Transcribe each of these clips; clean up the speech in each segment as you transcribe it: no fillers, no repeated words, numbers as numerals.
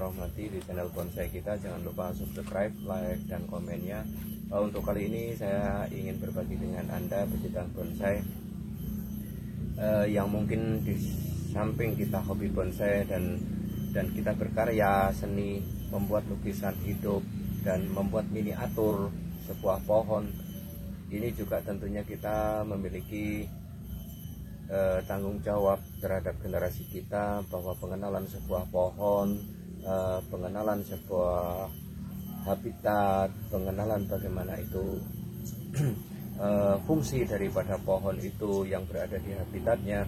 rahmati di channel bonsai kita. Jangan lupa subscribe, like, dan komennya. Untuk kali ini saya ingin berbagi dengan Anda pecinta bonsai yang mungkin di samping kita hobi bonsai dan kita berkarya seni, membuat lukisan hidup dan membuat miniatur sebuah pohon. Ini juga tentunya kita memiliki tanggung jawab terhadap generasi kita, bahwa pengenalan sebuah pohon, pengenalan sebuah habitat, pengenalan bagaimana itu fungsi daripada pohon itu yang berada di habitatnya,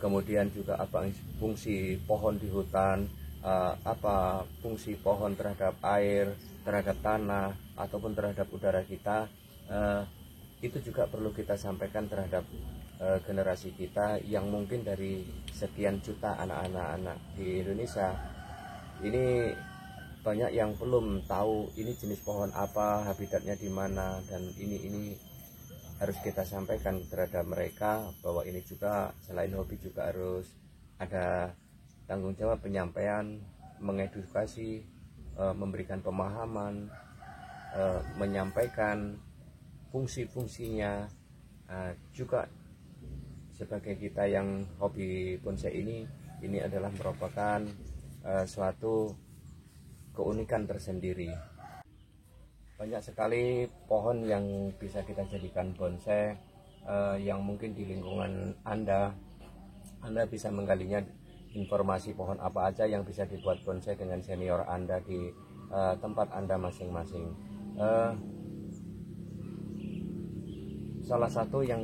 kemudian juga apa fungsi pohon di hutan, apa fungsi pohon terhadap air, terhadap tanah, ataupun terhadap udara kita. Itu juga perlu kita sampaikan terhadap generasi kita yang mungkin dari sekian juta anak-anak di Indonesia ini banyak yang belum tahu ini jenis pohon apa, habitatnya di mana, dan ini harus kita sampaikan terhadap mereka bahwa ini juga selain hobi juga harus ada tanggung jawab penyampaian, mengedukasi, memberikan pemahaman, menyampaikan fungsi-fungsinya. Juga sebagai kita yang hobi bonsai ini adalah merupakan suatu keunikan tersendiri. Banyak sekali pohon yang bisa kita jadikan bonsai, yang mungkin di lingkungan Anda bisa menggalinya informasi pohon apa aja yang bisa dibuat bonsai dengan senior Anda di tempat Anda masing-masing. Salah satu yang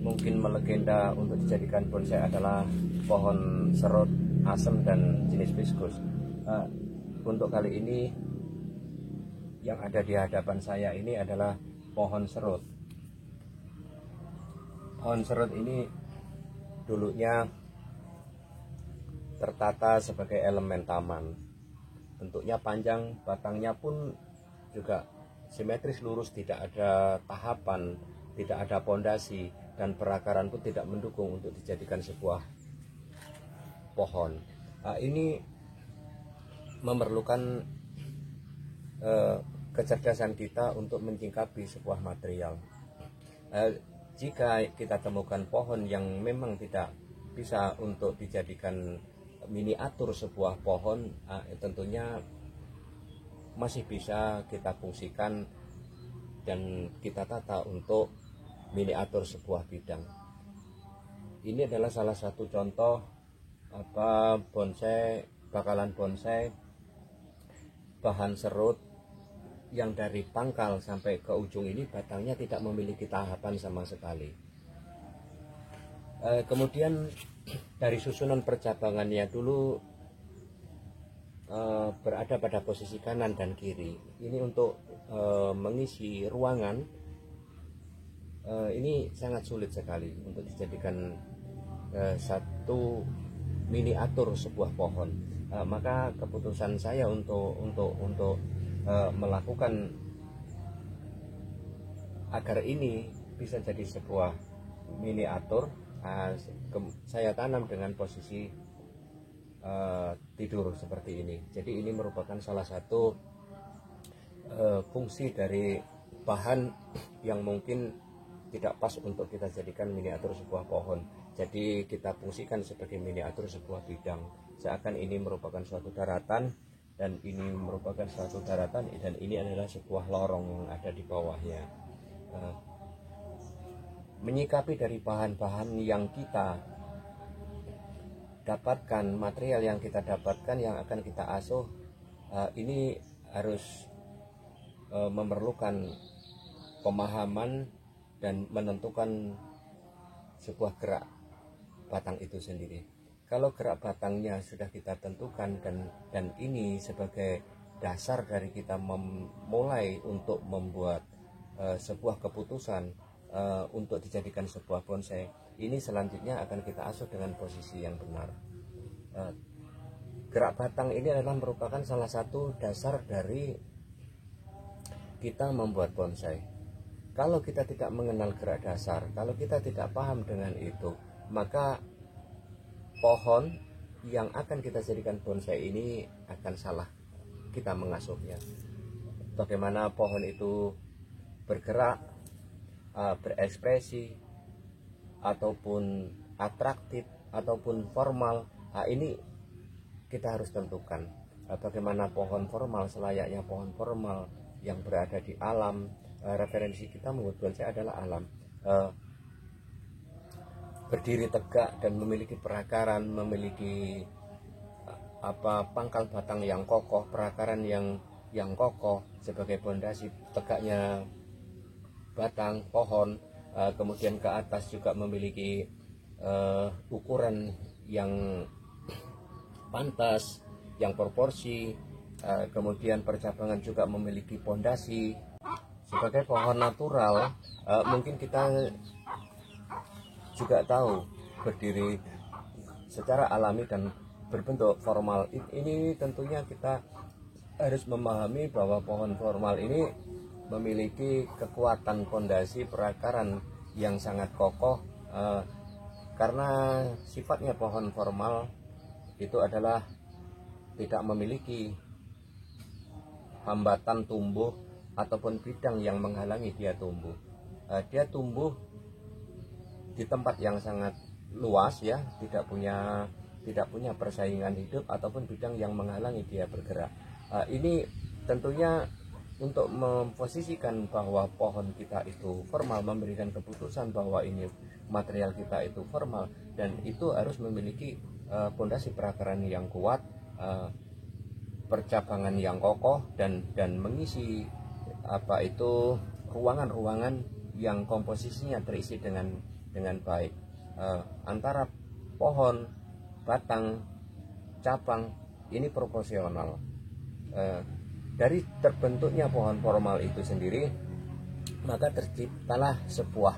mungkin melegenda untuk dijadikan bonsai adalah pohon serut, asem, dan jenis viskus. Untuk kali ini yang ada di hadapan saya ini adalah pohon serut. Pohon serut ini dulunya tertata sebagai elemen taman. Bentuknya panjang, batangnya pun juga simetris lurus, tidak ada tahapan, tidak ada pondasi, dan perakaran pun tidak mendukung untuk dijadikan sebuah pohon. Ini memerlukan kecerdasan kita untuk menyingkapi sebuah material. Jika kita temukan pohon yang memang tidak bisa untuk dijadikan miniatur sebuah pohon, tentunya masih bisa kita fungsikan dan kita tata untuk miniatur sebuah bidang. Ini adalah salah satu contoh bakalan bonsai bahan serut yang dari pangkal sampai ke ujung ini batangnya tidak memiliki tahapan sama sekali. Kemudian dari susunan percabangannya dulu berada pada posisi kanan dan kiri. Ini untuk mengisi ruangan. Ini sangat sulit sekali untuk dijadikan satu miniatur sebuah pohon. Maka keputusan saya untuk melakukan agar ini bisa jadi sebuah miniatur, saya tanam dengan posisi tidur seperti ini. Jadi ini merupakan salah satu fungsi dari bahan yang mungkin tidak pas untuk kita jadikan miniatur sebuah pohon. Jadi kita fungsikan sebagai miniatur sebuah bidang. Seakan ini merupakan suatu daratan dan ini merupakan suatu daratan dan ini adalah sebuah lorong yang ada di bawahnya. Menyikapi dari bahan-bahan yang kita dapatkan, material yang kita dapatkan yang akan kita asuh, ini harus memerlukan pemahaman dan menentukan sebuah gerak batang itu sendiri. Kalau gerak batangnya sudah kita tentukan dan ini sebagai dasar dari kita memulai untuk membuat sebuah keputusan untuk dijadikan sebuah bonsai, ini selanjutnya akan kita asuh dengan posisi yang benar. Gerak batang ini adalah merupakan salah satu dasar dari kita membuat bonsai. Kalau kita tidak mengenal gerak dasar, kalau kita tidak paham dengan itu, maka pohon yang akan kita jadikan bonsai ini akan salah kita mengasuhnya. Bagaimana pohon itu bergerak, berekspresi, ataupun atraktif, ataupun formal, ini kita harus tentukan. Bagaimana pohon formal selayaknya pohon formal yang berada di alam. Referensi kita membuat bonsai adalah alam. Berdiri tegak dan memiliki perakaran, memiliki pangkal batang yang kokoh, perakaran yang kokoh sebagai pondasi tegaknya batang pohon. Kemudian ke atas juga memiliki ukuran yang pantas, yang proporsi. Kemudian percabangan juga memiliki pondasi. Sebagai pohon natural, mungkin kita juga tahu berdiri secara alami dan berbentuk formal. Ini tentunya kita harus memahami bahwa pohon formal ini memiliki kekuatan pondasi perakaran yang sangat kokoh, karena sifatnya pohon formal itu adalah tidak memiliki hambatan tumbuh ataupun bidang yang menghalangi dia tumbuh. Dia tumbuh di tempat yang sangat luas, ya, tidak punya persaingan hidup ataupun bidang yang menghalangi dia bergerak. Ini tentunya untuk memposisikan bahwa pohon kita itu formal, memberikan keputusan bahwa ini material kita itu formal, dan itu harus memiliki pondasi perakaran yang kuat, percabangan yang kokoh, dan mengisi ruangan-ruangan yang komposisinya terisi dengan baik. Antara pohon, batang, cabang ini proporsional. Dari terbentuknya pohon formal itu sendiri, maka terciptalah sebuah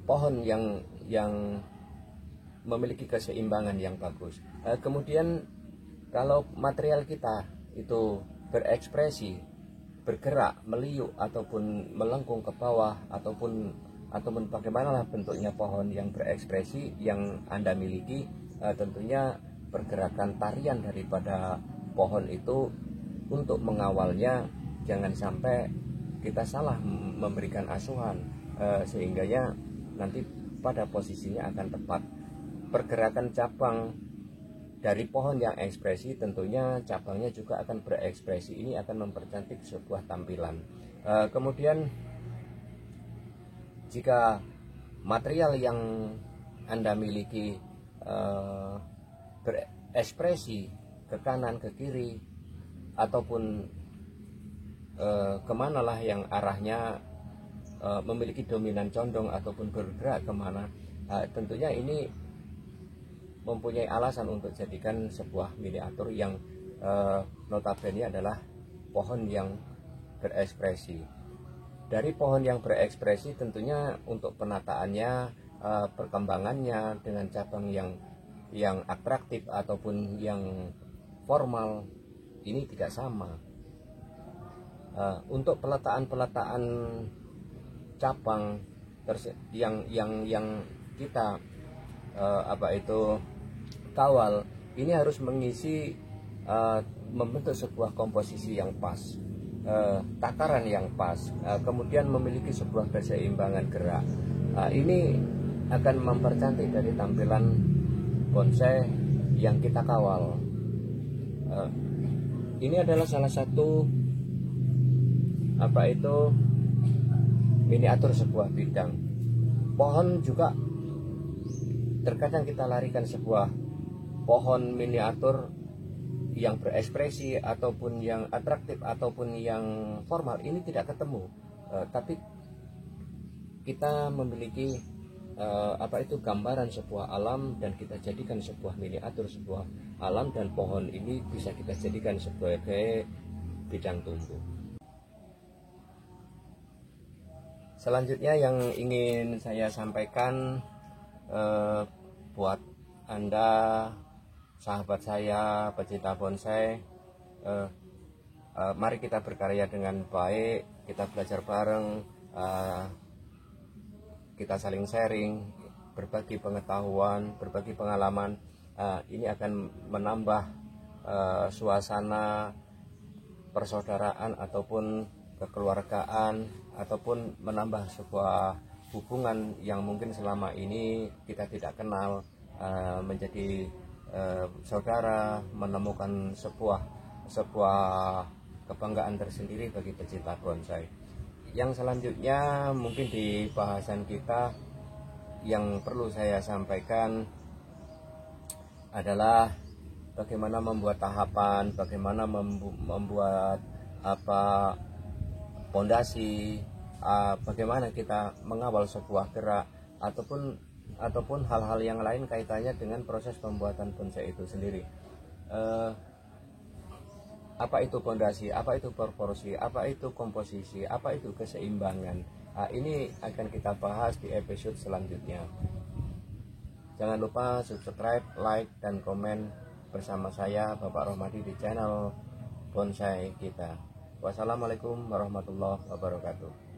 pohon yang memiliki keseimbangan yang bagus. Kemudian kalau material kita itu berekspresi, bergerak, meliuk ataupun melengkung ke bawah, ataupun bagaimanalah bentuknya pohon yang berekspresi yang Anda miliki, tentunya pergerakan tarian daripada pohon itu untuk mengawalnya jangan sampai kita salah memberikan asuhan, sehingga ya nanti pada posisinya akan tepat. Pergerakan cabang dari pohon yang ekspresi, tentunya cabangnya juga akan berekspresi. Ini akan mempercantik sebuah tampilan. Kemudian jika material yang Anda miliki berekspresi ke kanan, ke kiri, ataupun kemanalah yang arahnya memiliki dominan condong ataupun bergerak kemana, tentunya ini mempunyai alasan untuk jadikan sebuah miniatur yang notabene adalah pohon yang berekspresi. Dari pohon yang berekspresi tentunya untuk penataannya, perkembangannya dengan cabang yang atraktif ataupun yang formal ini tidak sama. Untuk peletaan cabang yang kita kawal, ini harus mengisi, membentuk sebuah komposisi yang pas, takaran yang pas, kemudian memiliki sebuah keseimbangan gerak. Ini akan mempercantik dari tampilan bonsai yang kita kawal. Ini adalah salah satu miniatur sebuah bidang. Pohon juga terkadang kita larikan sebuah pohon miniatur yang berekspresi ataupun yang atraktif ataupun yang formal, ini tidak ketemu. Tapi kita memiliki gambaran sebuah alam dan kita jadikan sebuah miniatur sebuah alam, dan pohon ini bisa kita jadikan sebagai bidang tumbuh. Selanjutnya yang ingin saya sampaikan buat Anda, sahabat saya, pecinta bonsai, mari kita berkarya dengan baik, kita belajar bareng, kita saling sharing, berbagi pengetahuan, berbagi pengalaman. Ini akan menambah suasana persaudaraan ataupun kekeluargaan, ataupun menambah sebuah hubungan yang mungkin selama ini kita tidak kenal, menjadi saudara, menemukan sebuah kebanggaan tersendiri bagi pecinta bonsai. Yang selanjutnya mungkin di bahasan kita yang perlu saya sampaikan adalah bagaimana membuat tahapan, bagaimana membuat pondasi, bagaimana kita mengawal sebuah gerak ataupun hal-hal yang lain kaitannya dengan proses pembuatan bonsai itu sendiri. Apa itu pondasi, apa itu proporsi, apa itu komposisi, apa itu keseimbangan. Ini akan kita bahas di episode selanjutnya. Jangan lupa subscribe, like, dan komen bersama saya Bapak Rohmadi di channel Bonsai kita. Wassalamualaikum warahmatullahi wabarakatuh.